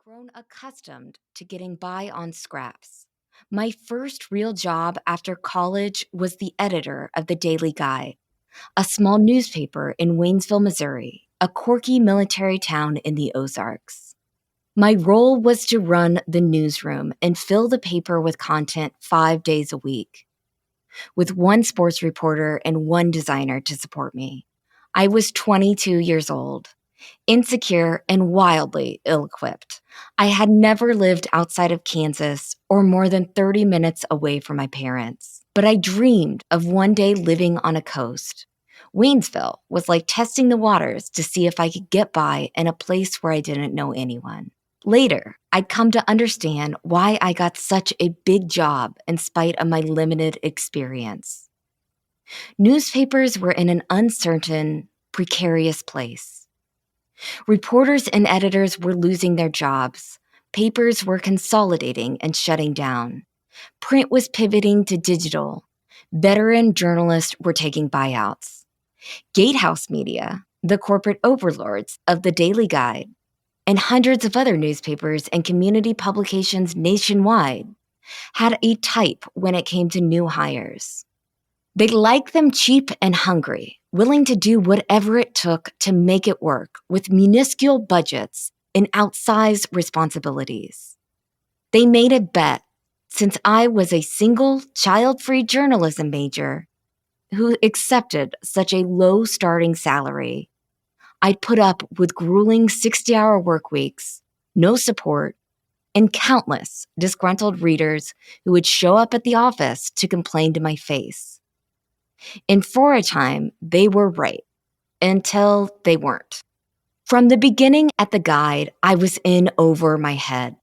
grown accustomed to getting by on scraps. My first real job after college was the editor of the Daily Guide, a small newspaper in Waynesville, Missouri, a quirky military town in the Ozarks. My role was to run the newsroom and fill the paper with content 5 days a week. With one sports reporter and one designer to support me, I was 22 years old, insecure and wildly ill-equipped. I had never lived outside of Kansas or more than 30 minutes away from my parents, but I dreamed of one day living on a coast. Waynesville was like testing the waters to see if I could get by in a place where I didn't know anyone. Later, I'd come to understand why I got such a big job in spite of my limited experience. Newspapers were in an uncertain, precarious place. Reporters and editors were losing their jobs. Papers were consolidating and shutting down. Print was pivoting to digital. Veteran journalists were taking buyouts. Gatehouse Media, the corporate overlords of the Daily Guide, and hundreds of other newspapers and community publications nationwide, had a type when it came to new hires. They liked them cheap and hungry, willing to do whatever it took to make it work with minuscule budgets and outsized responsibilities. They made a bet, since I was a single, child-free journalism major who accepted such a low starting salary, I'd put up with grueling 60-hour work weeks, no support, and countless disgruntled readers who would show up at the office to complain to my face. And for a time, they were right, until they weren't. From the beginning at the Guide, I was in over my head.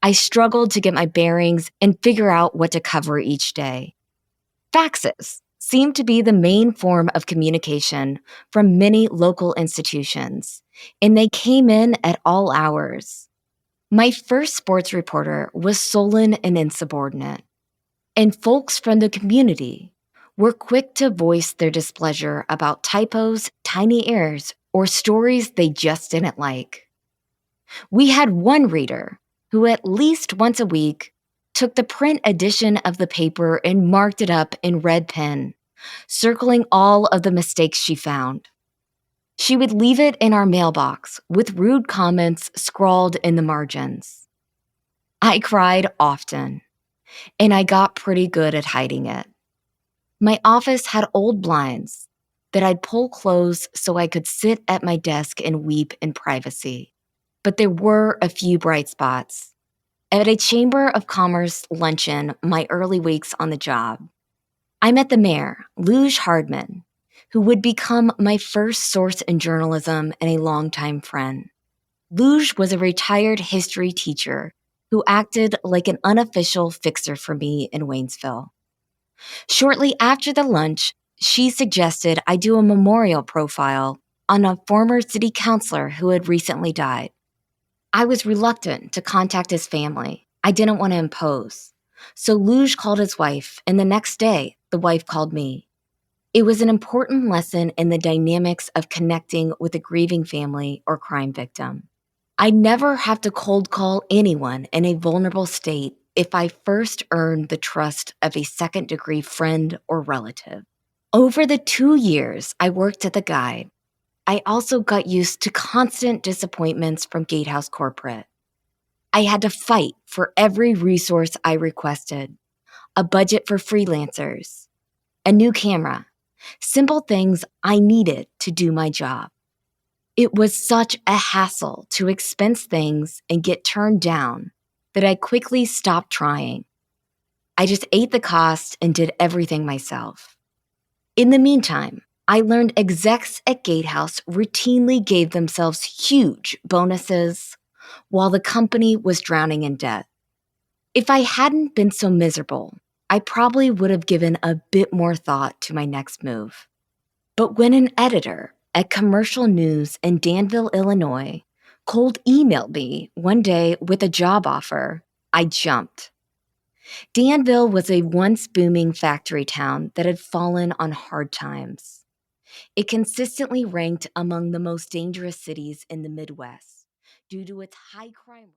I struggled to get my bearings and figure out what to cover each day. Faxes seemed to be the main form of communication from many local institutions, and they came in at all hours. My first sports reporter was sullen and insubordinate, and folks from the community were quick to voice their displeasure about typos, tiny errors, or stories they just didn't like. We had one reader who at least once a week took the print edition of the paper and marked it up in red pen, circling all of the mistakes she found. She would leave it in our mailbox with rude comments scrawled in the margins. I cried often, and I got pretty good at hiding it. My office had old blinds that I'd pull closed so I could sit at my desk and weep in privacy. But there were a few bright spots. At a Chamber of Commerce luncheon my early weeks on the job, I met the mayor, Luge Hardman, who would become my first source in journalism and a longtime friend. Luge was a retired history teacher who acted like an unofficial fixer for me in Waynesville. Shortly after the lunch, she suggested I do a memorial profile on a former city councilor who had recently died. I was reluctant to contact his family. I didn't want to impose. So Luge called his wife, and the next day, the wife called me. It was an important lesson in the dynamics of connecting with a grieving family or crime victim. I'd never have to cold call anyone in a vulnerable state if I first earned the trust of a second-degree friend or relative. Over the 2 years I worked at the Guide, I also got used to constant disappointments from Gatehouse Corporate. I had to fight for every resource I requested, a budget for freelancers, a new camera, simple things I needed to do my job. It was such a hassle to expense things and get turned down that I quickly stopped trying. I just ate the cost and did everything myself. In the meantime, I learned execs at Gatehouse routinely gave themselves huge bonuses while the company was drowning in debt. If I hadn't been so miserable, I probably would have given a bit more thought to my next move. But when an editor at Commercial News in Danville, Illinois, cold emailed me one day with a job offer, I jumped. Danville was a once booming factory town that had fallen on hard times. It consistently ranked among the most dangerous cities in the Midwest due to its high crime rate.